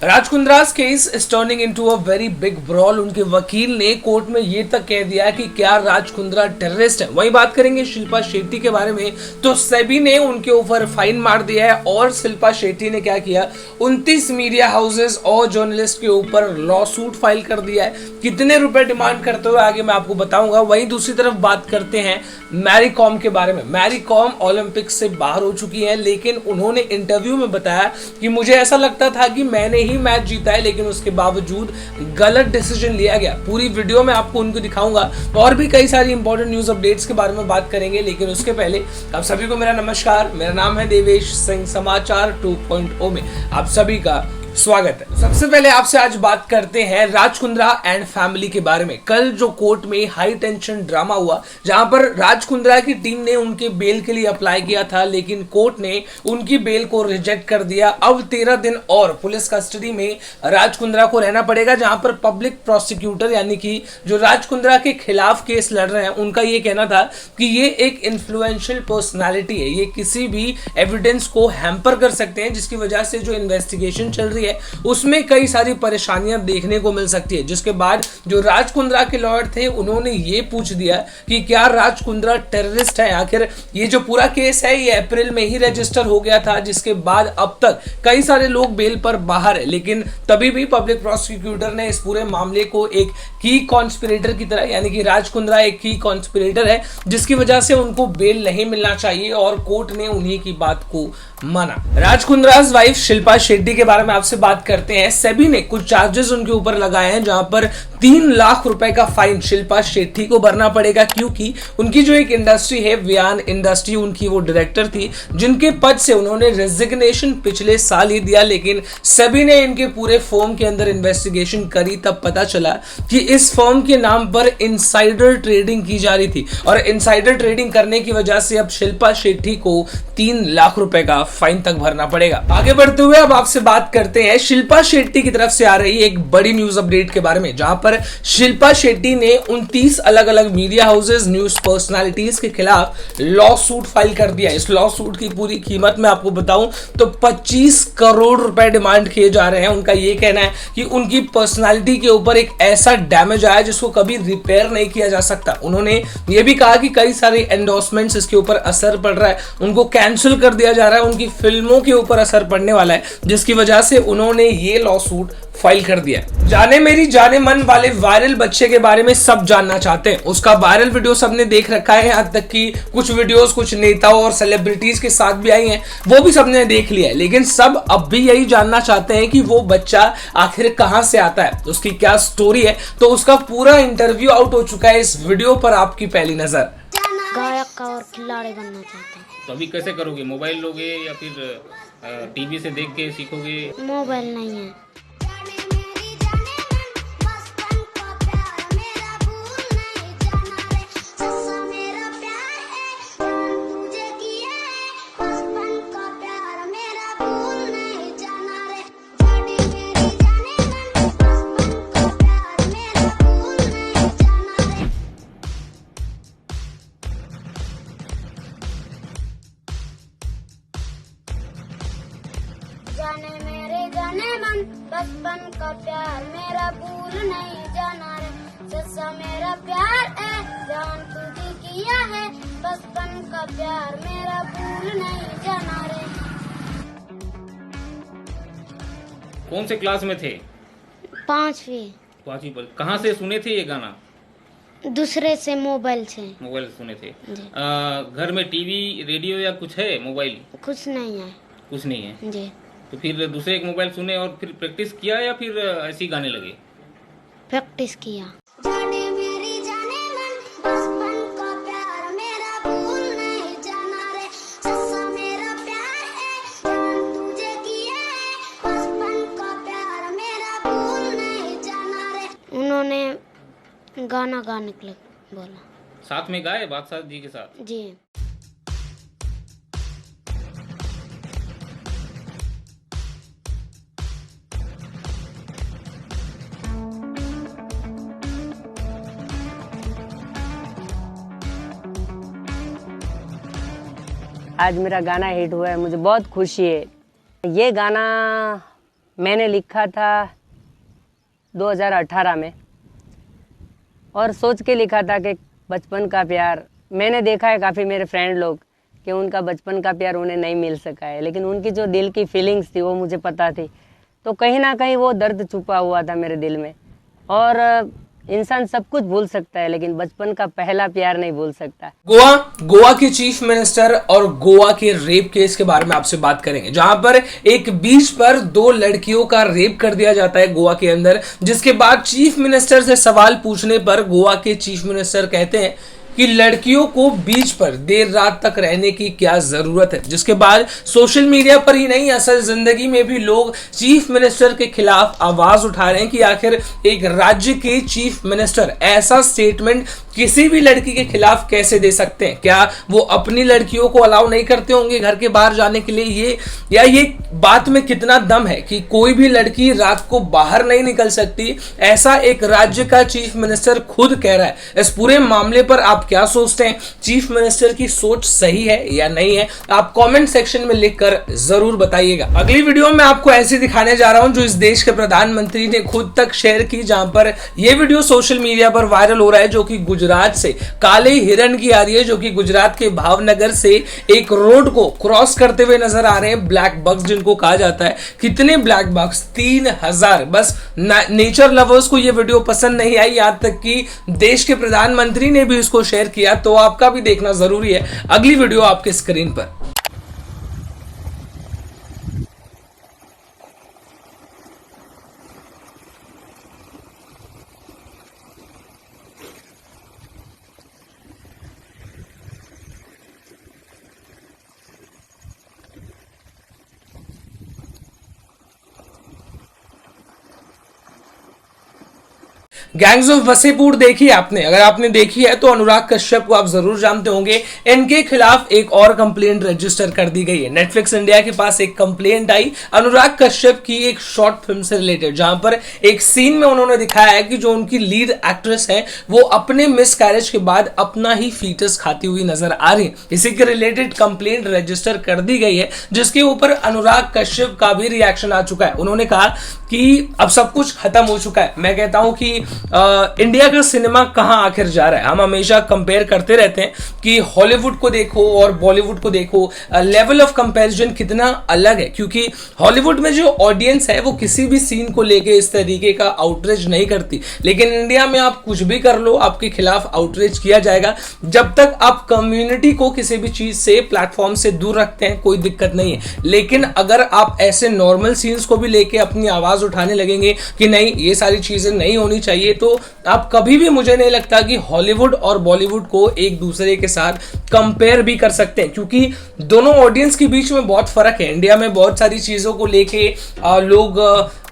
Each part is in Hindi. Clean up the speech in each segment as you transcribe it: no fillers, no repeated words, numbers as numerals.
Raj Kundra's case is turning into a very big brawl. उनके वकील ने कोर्ट में ये तक कह दिया कि क्या राज कुंद्रा टेररिस्ट है। वहीं बात करेंगे शिल्पा शेट्टी के बारे में, तो सेबी ने उनके ऊपर फाइन मार दिया है और शिल्पा शेट्टी ने क्या किया, 29 मीडिया हाउसेस और जर्नलिस्ट के ऊपर लॉ सूट फाइल कर दिया है। कितने रुपए डिमांड करते हुए आगे मैं आपको बताऊंगा। वहीं दूसरी तरफ बात करते हैं मैरी कॉम के बारे में। मैरी कॉम ओलंपिक से बाहर हो चुकी है, लेकिन उन्होंने इंटरव्यू में बताया कि मुझे ऐसा लगता था कि मैंने ही मैच जीता है, लेकिन उसके बावजूद गलत डिसीजन लिया गया। पूरी वीडियो में आपको उनको दिखाऊंगा और भी कई सारी इंपॉर्टेंट न्यूज अपडेट्स के बारे में बात करेंगे। लेकिन उसके पहले आप सभी को मेरा नमस्कार। मेरा नाम है देवेश सिंह। समाचार 2.0 में आप सभी का स्वागत है। सबसे पहले आपसे आज बात करते हैं राज कुंद्रा एंड फैमिली के बारे में। कल जो कोर्ट में हाई टेंशन ड्रामा हुआ, जहां पर राज कुंद्रा की टीम ने उनके बेल के लिए अप्लाई किया था, लेकिन कोर्ट ने उनकी बेल को रिजेक्ट कर दिया। अब 13 दिन और पुलिस कस्टडी में राज कुंद्रा को रहना पड़ेगा, जहां पर पब्लिक प्रोसिक्यूटर यानी कि जो राज कुंद्रा के खिलाफ केस लड़ रहे हैं, उनका ये कहना था कि ये एक इन्फ्लुएंशियल पर्सनैलिटी है, ये किसी भी एविडेंस को हैम्पर कर सकते हैं, जिसकी वजह से जो इन्वेस्टिगेशन चल रही है उसमें कई सारी परेशानियां देखने को मिल सकती है। जिसके बाद जो राज कुंद्रा के लॉयर थे, उन्होंने ये पूछ दिया कि क्या राज कुंद्रा टेररिस्ट है। आखिर ये जो पूरा केस है ये अप्रैल में ही रजिस्टर हो गया था, जिसके बाद अब तक कई सारे लोग बेल पर बाहर है, लेकिन तभी भी पब्लिक प्रोसिक्यूटर ने इस पूरे मामले को एक की कॉन्स्पिरेटर की तरह, यानी कि राज कुंद्रा एक की कॉन्स्पिरेटर है, जिसकी वजह से उनको बेल नहीं मिलना चाहिए और कोर्ट ने उन्हीं की बात को माना। राज कुंद्रा's वाइफ शिल्पा शेट्टी के बारे में आपसे बात करते हैं। सेबी ने कुछ चार्जेस उनके ऊपर लगाए हैं, जहां पर 3 लाख रुपए का फाइन शिल्पा शेट्टी को भरना पड़ेगा, क्योंकि उनकी जो एक इंडस्ट्री है वियान इंडस्ट्री, उनकी वो डायरेक्टर थी, जिनके पद से उन्होंने रेजिग्नेशन पिछले साल ही दिया। लेकिन सेबी ने इनके पूरे फर्म के अंदर इन्वेस्टिगेशन करी, तब पता चला कि इस फर्म के नाम पर इनसाइडर ट्रेडिंग की जा रही थी और इनसाइडर ट्रेडिंग करने की वजह से अब शिल्पा शेट्टी को 3 लाख रुपए का फाइन तक भरना पड़ेगा। आगे बढ़ते हुए अब आपसे बात करते हैं शिल्पा शेट्टी की तरफ से आ रही एक बड़ी न्यूज अपडेट के बारे में, जहां पर शिल्पा शेट्टी ने 29 अलग अलग मीडिया हाउसेस, न्यूज पर्सनालिटीज के खिलाफ लॉ सूट फाइल कर दिया। इस लॉ सूट की पूरी कीमत मैं आपको बताऊं तो 25 करोड़ रुपए डिमांड किए जा रहे हैं। उनका यह कहना है कि उनकी पर्सनालिटी के ऊपर एक ऐसा डैमेज आया जिसको कभी रिपेयर नहीं किया जा सकता। उन्होंने यह भी कहा कि कई सारे एंडोर्समेंट्स इसके ऊपर असर पड़ रहा है, उनको कैंसिल कर दिया जा रहा है, उनकी फिल्मों के ऊपर असर पड़ने वाला है, जिसकी वजह से उन्होंने ये लॉ सूट फाइल कर दिया। जाने मेरी जाने मन वाले वायरल बच्चे के बारे में सब जानना चाहते हैं। उसका वायरल वीडियो सबने देख रखा है, यहाँ तक कि कुछ वीडियोस कुछ नेताओं और सेलिब्रिटीज के साथ भी आई हैं, वो भी सबने देख लिया है। लेकिन सब अब भी यही जानना चाहते हैं कि वो बच्चा आखिर कहां से आता है, उसकी क्या स्टोरी है। तो उसका पूरा इंटरव्यू आउट हो चुका है। इस वीडियो पर आपकी पहली नजर। गायक का और खिलाड़ी बनना चाहता हूँ। तो अभी कैसे करोगे? मोबाइल लोगे या फिर टीवी से देख के सीखोगे? मोबाइल नहीं है। जाने मन बचपन का प्यार मेरा भूल नहीं जाना रे। सच्चा मेरा प्यार है जान तुझे किया है, बचपन का प्यार मेरा भूल नहीं जाना रे। कौन से क्लास में थे? 5वीं। 5वीं पर। कहाँ से सुने थे ये गाना? दूसरे से, मोबाइल से। मोबाइल से सुने थे। घर में टीवी रेडियो या कुछ है? मोबाइल कुछ नहीं है। कुछ नहीं है जी। तो फिर दूसरे एक मोबाइल सुने और फिर प्रैक्टिस किया या फिर ऐसे ही गाने लगे? प्रैक्टिस किया। उन्होंने गाना गाने के लिए बोला। साथ में गाए बादशाह जी के साथ? जी। आज मेरा गाना हिट हुआ है, मुझे बहुत खुशी है। ये गाना मैंने लिखा था 2018 में, और सोच के लिखा था कि बचपन का प्यार, मैंने देखा है काफ़ी मेरे फ्रेंड लोग कि उनका बचपन का प्यार उन्हें नहीं मिल सका है, लेकिन उनकी जो दिल की फीलिंग्स थी वो मुझे पता थी। तो कहीं ना कहीं वो दर्द छुपा हुआ था मेरे दिल में। और इंसान सब कुछ भूल सकता है लेकिन बचपन का पहला प्यार नहीं भूल सकता। गोवा के चीफ मिनिस्टर और गोवा के रेप केस के बारे में आपसे बात करेंगे, जहां पर एक बीच पर 2 लड़कियों का रेप कर दिया जाता है गोवा के अंदर, जिसके बाद चीफ मिनिस्टर से सवाल पूछने पर गोवा के चीफ मिनिस्टर कहते हैं कि लड़कियों को बीच पर देर रात तक रहने की क्या जरूरत है। जिसके बाद सोशल मीडिया पर ही नहीं, असल जिंदगी में भी लोग चीफ मिनिस्टर के खिलाफ आवाज उठा रहे हैं कि आखिर एक राज्य के चीफ मिनिस्टर ऐसा स्टेटमेंट किसी भी लड़की के खिलाफ कैसे दे सकते हैं। क्या वो अपनी लड़कियों को अलाउ नहीं करते होंगे घर के बाहर जाने के लिए, ये बात में कितना दम है कि कोई भी लड़की रात को बाहर नहीं निकल सकती, ऐसा एक राज्य का चीफ मिनिस्टर खुद कह रहा है। इस पूरे मामले पर आप क्या सोचते हैं? चीफ मिनिस्टर की सोच सही है या नहीं है? आप कमेंट सेक्शन में लिखकर जरूर बताइएगा। अगली वीडियो में आपको ऐसे दिखाने जा रहा हूं जो इस देश के प्रधानमंत्री ने खुद तक शेयर की, जहां पर यह वीडियो सोशल मीडिया पर वायरल हो रहा है, जो कि गुजरात से काले हिरण की आ रही है, जो कि गुजरात के भावनगर से एक रोड को क्रॉस करते हुए नजर आ रहे हैं। ब्लैक बग्स जिनको कहा जाता है, कितने ब्लैक बग्स? 3000। बस नेचर लवर्स को यह वीडियो पसंद नहीं आई, यहां तक कि देश के प्रधानमंत्री ने भी इसको शेयर किया, तो आपका भी देखना जरूरी है। अगली वीडियो आपके स्क्रीन पर। गैंग्स ऑफ वसेपुर देखी आपने? अगर आपने देखी है तो अनुराग कश्यप को आप जरूर जानते होंगे। इनके खिलाफ एक और कंप्लेंट रजिस्टर कर दी गई है। नेटफ्लिक्स इंडिया के पास एक कंप्लेंट आई अनुराग कश्यप की एक शॉर्ट फिल्म से रिलेटेड, जहां पर एक सीन में उन्होंने दिखाया है कि जो उनकी लीड एक्ट्रेस है वो अपने मिस कैरेज के बाद अपना ही फीटस खाती हुई नजर आ रही है। इसी के रिलेटेड कंप्लेंट रजिस्टर कर दी गई है, जिसके ऊपर अनुराग कश्यप का भी रिएक्शन आ चुका है। उन्होंने कहा कि अब सब कुछ खत्म हो चुका है। मैं कहता हूं कि इंडिया का सिनेमा कहां आखिर जा रहा है। हम हमेशा कंपेयर करते रहते हैं कि हॉलीवुड को देखो और बॉलीवुड को देखो, लेवल ऑफ कंपैरिजन कितना अलग है, क्योंकि हॉलीवुड में जो ऑडियंस है वो किसी भी सीन को लेके इस तरीके का आउटरीच नहीं करती, लेकिन इंडिया में आप कुछ भी कर लो, आपके खिलाफ आउटरीच किया जाएगा। जब तक आप कम्युनिटी को किसी भी चीज से, प्लेटफॉर्म से दूर रखते हैं, कोई दिक्कत नहीं है। लेकिन अगर आप ऐसे नॉर्मल सीन्स को भी लेके अपनी आवाज उठाने लगेंगे कि नहीं ये सारी चीजें नहीं होनी चाहिए, तो आप कभी भी, मुझे नहीं लगता कि हॉलीवुड और बॉलीवुड को एक दूसरे के साथ कंपेयर भी कर सकते हैं, क्योंकि दोनों ऑडियंस के बीच में बहुत फर्क है। इंडिया में बहुत सारी चीजों को लेके लोग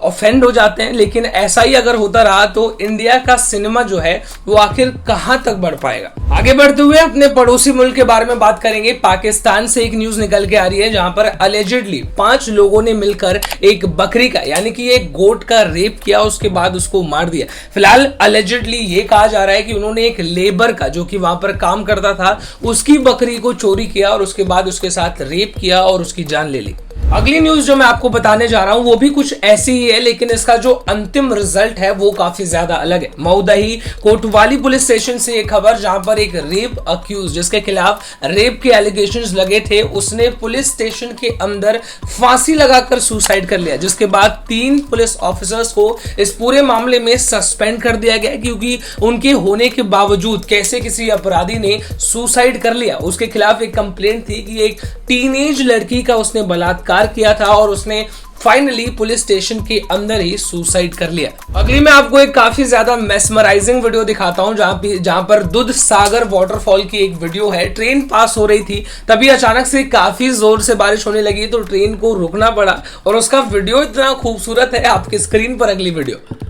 ऑफेंड हो जाते हैं, लेकिन ऐसा ही अगर होता रहा तो इंडिया का सिनेमा जो है वो आखिर कहां तक बढ़ पाएगा। आगे बढ़ते हुए अपने पड़ोसी मुल्क के बारे में बात करेंगे। पाकिस्तान से एक न्यूज निकल के आ रही है, जहां पर अलेजेडली 5 लोगों ने मिलकर एक बकरी का, यानी कि एक गोट का रेप किया, उसके बाद उसको मार दिया। फिलहाल अलेजेडली ये कहा जा रहा है कि उन्होंने एक लेबर का, जो कि वहां पर काम करता था, उसकी बकरी को चोरी किया और उसके बाद उसके साथ रेप किया और उसकी जान ले ली। अगली न्यूज जो मैं आपको बताने जा रहा हूं वो भी कुछ ऐसी ही है, लेकिन इसका जो अंतिम रिजल्ट है वो काफी ज्यादा अलग है। मऊदही कोतवाली पुलिस स्टेशन से एक खबर, जहां पर एक रेप अक्यूज, जिसके खिलाफ रेप के एलिगेशंस लगे थे, उसने पुलिस स्टेशन के अंदर फांसी लगाकर सुसाइड कर लिया, जिसके बाद 3 पुलिस ऑफिसर्स को इस पूरे मामले में सस्पेंड कर दिया गया, क्योंकि उनके होने के बावजूद कैसे किसी अपराधी ने सुसाइड कर लिया। उसके खिलाफ एक कंप्लेंट थी कि एक टीनेज लड़की का उसने बलात्कार किया था और उसने फाइनली पुलिस स्टेशन के अंदर ही सुसाइड कर लिया। अगली मैं आपको एक काफी ज्यादा मेस्मराइजिंग वीडियो दिखाता हूं, जहां पर दूध सागर वाटरफॉल की एक वीडियो है। ट्रेन पास हो रही थी, तभी अचानक से काफी जोर से बारिश होने लगी, तो ट्रेन को रुकना पड़ा और उसका वीडियो इतना खूबसूरत है, आपके स्क्रीन पर अगली वीडियो।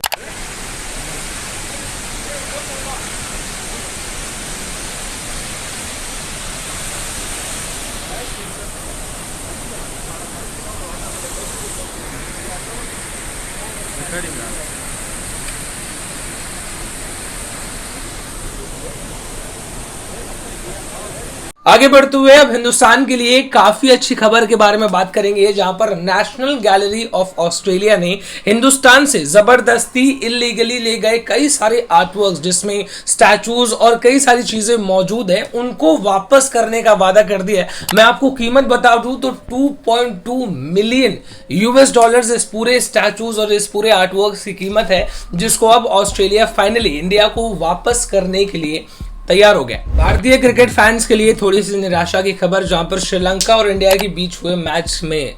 आगे बढ़ते हुए अब हिंदुस्तान के लिए काफी अच्छी खबर के बारे में बात करेंगे, जहां पर नेशनल गैलरी ऑफ ऑस्ट्रेलिया ने हिंदुस्तान से जबरदस्ती इलीगली ले गए कई सारे आर्टवर्क्स जिसमें स्टैचूज और कई सारी चीजें मौजूद हैं, उनको वापस करने का वादा कर दिया है। मैं आपको कीमत बता दूं तो 2.2 मिलियन यूएस डॉलर्स इस पूरे स्टैचूज और इस पूरे आर्टवर्क्स की कीमत है, जिसको अब ऑस्ट्रेलिया फाइनली इंडिया को वापस करने के लिए तैयार हो गया। भारतीय क्रिकेट फैंस के लिए थोड़ी सी निराशा की खबर, जहां पर श्रीलंका और इंडिया के बीच हुए मैच में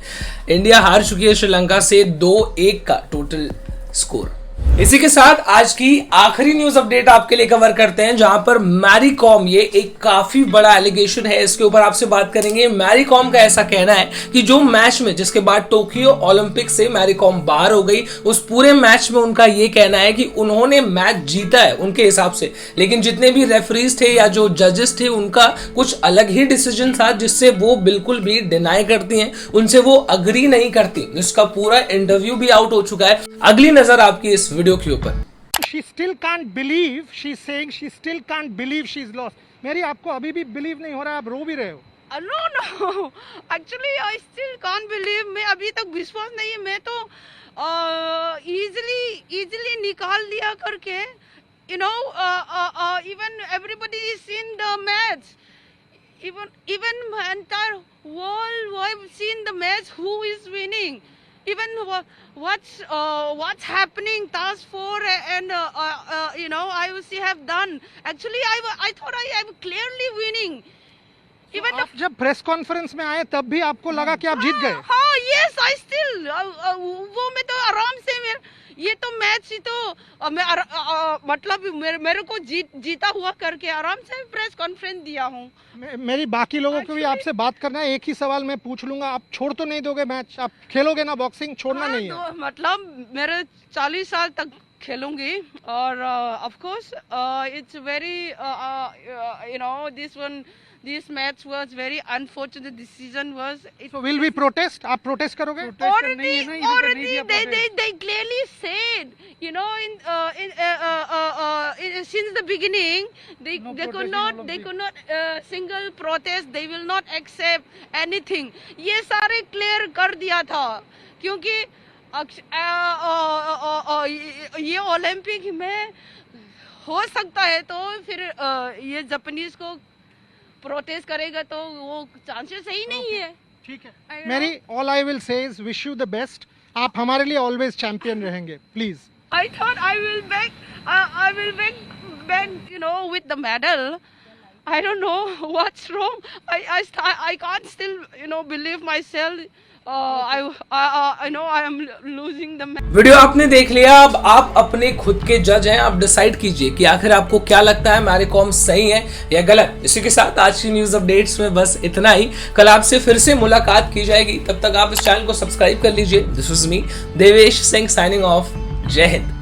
इंडिया हार चुकी है श्रीलंका से 2-1 का टोटल स्कोर। इसी के साथ आज की आखिरी न्यूज अपडेट आपके लिए कवर करते हैं, जहां पर मैरी कॉम, ये एक काफी बड़ा एलिगेशन है, इसके ऊपर आपसे बात करेंगे। मैरी कॉम का ऐसा कहना है कि जो मैच में जिसके बाद टोक्यो ओलंपिक से मैरी कॉम बाहर हो गई, उस पूरे मैच में उनका ये कहना है कि उन्होंने मैच जीता है उनके हिसाब से, लेकिन जितने भी रेफरीज थे या जो जजेस थे उनका कुछ अलग ही डिसीजन था, जिससे वो बिल्कुल भी डिनाई करती हैं, उनसे वो अग्री नहीं करती। इसका पूरा इंटरव्यू भी आउट हो चुका है, अगली नजर आपकी इस वीडियो के ऊपर। She still can't believe, she's saying she still can't believe she's lost. मेरी आपको अभी भी बिलीव नहीं हो रहा है, आप रो भी रहे हो। No, actually I still can't believe, मैं अभी तक विश्वास नहीं है, मैं तो easily निकाल दिया करके, you know, even everybody is seen the match, even entire world have seen the match, who is winning, even what's happening task 4 and you know IOC have done. Actually I thought I am clearly winning. Even आप जब प्रेस कॉन्फ्रेंस में आए तब भी आपको लगा कि आप जीत गए? हाँ, yes, I still वो मैं तो आराम से ये तो मैच ही तो मतलब मेरे को जीता हुआ करके आराम से प्रेस कॉन्फ्रेंस दिया हूँ। मेरी बाकी लोगों को भी आपसे बात करना है, एक ही सवाल मैं पूछ लूंगा, आप छोड़ तो नहीं दोगे मैच? आप खेलोगे ना बॉक्सिंग? छोड़ना नहीं है? तो मतलब मेरे 40 साल तक खेलूंगी और of course it's very you know this match was very unfortunate decision was so will we protest? आप प्रोटेस्ट करोगे? already they clearly said, you know, in since the beginning they could not single protest, they will not accept anything, ये सारे क्लियर कर दिया था, क्योंकि ये ओलंपिक में हो सकता है तो फिर ये जापानीज को प्रोटेस्ट करेगा तो वो चांसेस सही नहीं है। ठीक है मेरी, all I will say is wish you the best, आप हमारे लिए ऑलवेज चैंपियन रहेंगे, please. I thought I will back you know with the medal. I don't know what's wrong. I can't still you know believe myself. I know I am losing the match. Video आपने देख लिया, अब आप अपने खुद के जज हैं, आप डिसाइड कीजिए कि आखिर आपको क्या लगता है, मैरी कॉम सही है या गलत। इसी के साथ आज की न्यूज अपडेट्स में बस इतना ही, कल आपसे फिर से मुलाकात की जाएगी, तब तक आप इस चैनल को सब्सक्राइब कर लीजिए। This was me Devesh Singh signing off, जय हिंद।